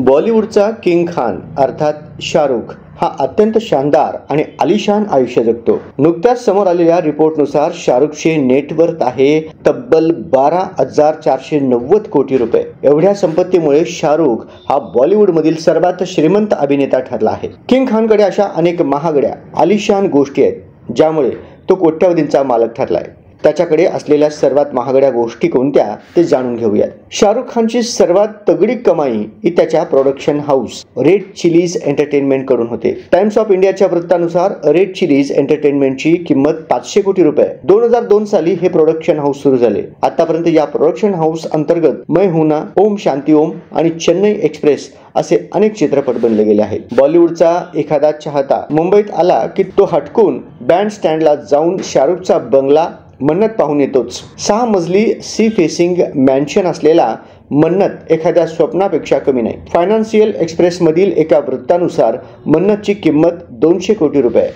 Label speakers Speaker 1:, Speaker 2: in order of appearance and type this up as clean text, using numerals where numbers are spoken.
Speaker 1: बॉलिवूडचा king Khan अर्थात शाहरुख हा अत्यंत शानदार आणि आलिशान आयुष्य जगतो। नुकत्याच समोर आलेल्या रिपोर्टनुसार शाहरुखचे नेटवर्थ आहे तब्बल 12,490 कोटी रुपये। एवढ्या संपत्तीमुळे शाहरुख हा बॉलिवूड मधील सर्वात श्रीमंत अभिनेता ठरला आहे। किंग खानकडे अशा अनेक महागड्या आलिशान गोष्टी आहेत ज्यामुळे तो कोट्यावधींचा मालक ठरलाय। त्याच्याकडे असलेल्या सर्वात महागड्या गोष्टी कोणत्या ते जाणून घेऊयात। शाहरुख खानची सर्वात तगडी कमाई ही त्याच्या production house red chillies entertainment कडून होते। टाइम्स ऑफ इंडियाच्या वृत्तानुसार रेड चिलीज एंटरटेनमेंटची किंमत 500 कोटी रुपये। 2002 साली हे प्रोडक्शन हाऊस सुरू झाले। आतापर्यंत या प्रोडक्शन हाऊस अंतर्गत मैं हूं ना, ओम शांती ओम आणि चेन्नई एक्सप्रेस असे अनेक चित्रपट बनले गेले आहेत। बॉलिवूडचा एखादा चाहता मुंबईत आला की तो हटकून बँड स्टँडला जाऊन शाहरुखचा बंगला मन्नत पाहून येतोच। 6 मजली सी फेसिंग मॅन्शन असलेला मन्नत एखाद्या स्वप्नापेक्षा कमी नाही। फायनान्शियल एक्सप्रेस मधील एका वृत्तानुसार मन्नतची किंमत 200 कोटी रुपये।